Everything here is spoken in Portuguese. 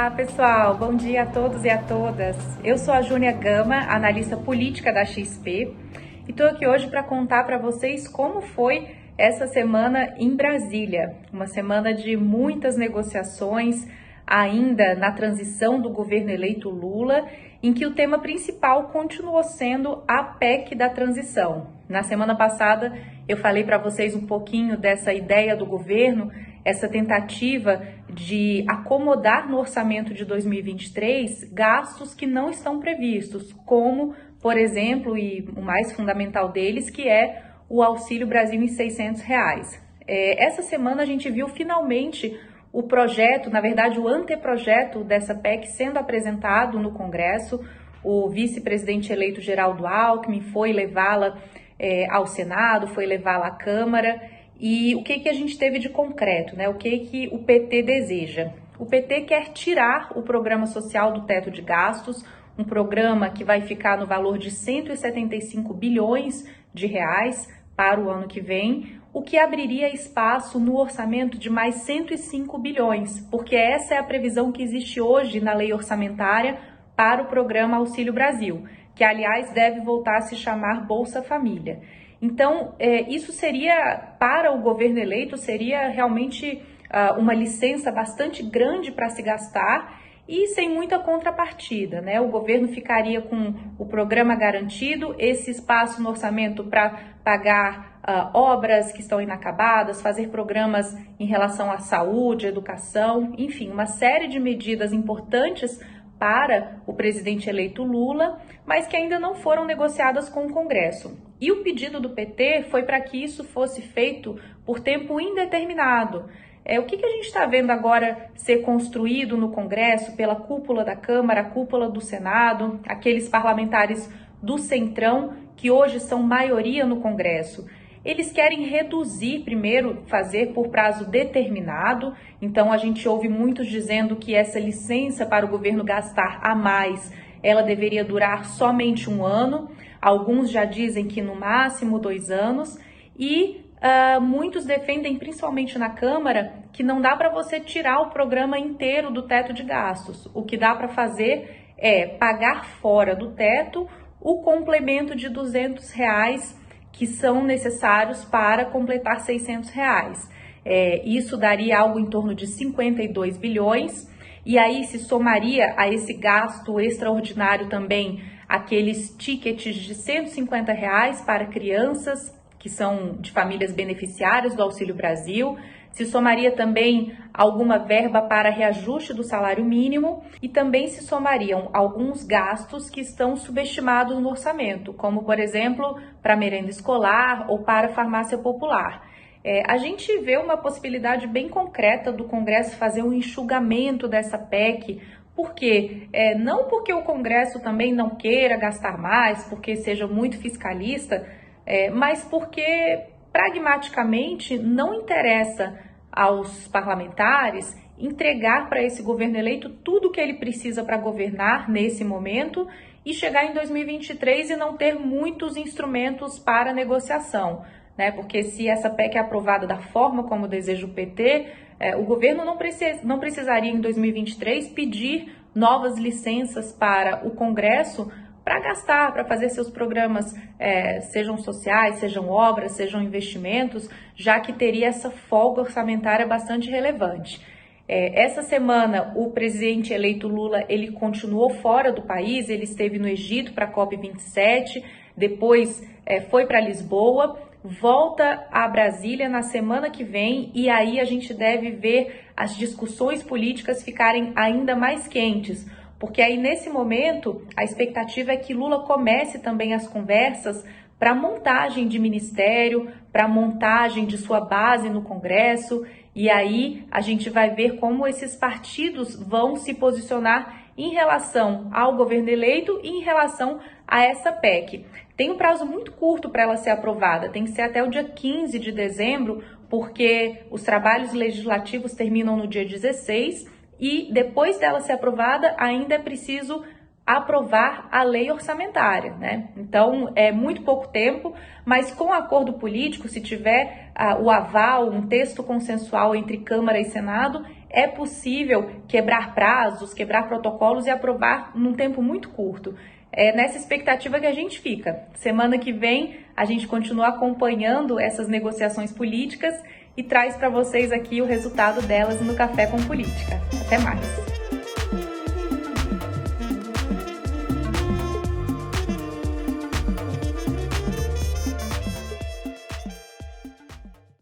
Olá pessoal, bom dia a todos e a todas. Eu sou a Júnia Gama, analista política da XP, e estou aqui hoje para contar para vocês como foi essa semana em Brasília. Uma semana de muitas negociações, ainda na transição do governo eleito Lula, em que o tema principal continuou sendo a PEC da transição. Na semana passada eu falei para vocês um pouquinho dessa ideia do governo, essa tentativa de acomodar no orçamento de 2023 gastos que não estão previstos, como, por exemplo, e o mais fundamental deles, que é o Auxílio Brasil em R$600. Essa semana a gente viu finalmente o projeto, na verdade o anteprojeto dessa PEC sendo apresentado no Congresso. O vice-presidente eleito Geraldo Alckmin foi levá-la ao Senado, foi levá-la à Câmara. E o que a gente teve de concreto, né? O que o PT deseja? O PT quer tirar o programa social do teto de gastos, um programa que vai ficar no valor de 175 bilhões de reais para o ano que vem, o que abriria espaço no orçamento de mais 105 bilhões, porque essa é a previsão que existe hoje na lei orçamentária para o programa Auxílio Brasil, que aliás deve voltar a se chamar Bolsa Família. Então, isso seria, para o governo eleito, seria realmente uma licença bastante grande para se gastar e sem muita contrapartida, né? O governo ficaria com o programa garantido, esse espaço no orçamento para pagar obras que estão inacabadas, fazer programas em relação à saúde, educação, enfim, uma série de medidas importantes para o presidente eleito Lula, mas que ainda não foram negociadas com o Congresso. E o pedido do PT foi para que isso fosse feito por tempo indeterminado. O que a gente está vendo agora ser construído no Congresso pela cúpula da Câmara, a cúpula do Senado, aqueles parlamentares do Centrão que hoje são maioria no Congresso? Eles querem reduzir, primeiro, fazer por prazo determinado. Então, a gente ouve muitos dizendo que essa licença para o governo gastar a mais, ela deveria durar somente 1 ano. Alguns já dizem que no máximo 2 anos. E muitos defendem, principalmente na Câmara, que não dá para você tirar o programa inteiro do teto de gastos. O que dá para fazer é pagar fora do teto o complemento de R$200 que são necessários para completar R$600. Isso daria algo em torno de 52 bilhões, e aí se somaria a esse gasto extraordinário também aqueles tickets de R$150 para crianças que são de famílias beneficiárias do Auxílio Brasil, se somaria também alguma verba para reajuste do salário mínimo e também se somariam alguns gastos que estão subestimados no orçamento, como, por exemplo, para merenda escolar ou para farmácia popular. A gente vê uma possibilidade bem concreta do Congresso fazer um enxugamento dessa PEC. Por quê? Não porque o Congresso também não queira gastar mais, porque seja muito fiscalista, mas porque pragmaticamente não interessa aos parlamentares entregar para esse governo eleito tudo o que ele precisa para governar nesse momento e chegar em 2023 e não ter muitos instrumentos para negociação, né? Porque se essa PEC é aprovada da forma como deseja o PT, o governo não precisaria em 2023 pedir novas licenças para o Congresso para gastar, para fazer seus programas, sejam sociais, sejam obras, sejam investimentos, já que teria essa folga orçamentária bastante relevante. Essa semana, o presidente eleito Lula, ele continuou fora do país, ele esteve no Egito para a COP27, depois foi para Lisboa, volta a Brasília na semana que vem, e aí a gente deve ver as discussões políticas ficarem ainda mais quentes, porque aí nesse momento a expectativa é que Lula comece também as conversas para montagem de ministério, para montagem de sua base no Congresso, e aí a gente vai ver como esses partidos vão se posicionar em relação ao governo eleito e em relação a essa PEC. Tem um prazo muito curto para ela ser aprovada, tem que ser até o dia 15 de dezembro, porque os trabalhos legislativos terminam no dia 16, e depois dela ser aprovada, ainda é preciso aprovar a lei orçamentária, né? Então, é muito pouco tempo, mas com acordo político, se tiver o aval, um texto consensual entre Câmara e Senado, é possível quebrar prazos, quebrar protocolos e aprovar num tempo muito curto. É nessa expectativa que a gente fica. Semana que vem a gente continua acompanhando essas negociações políticas e traz para vocês aqui o resultado delas no Café com Política. Até mais!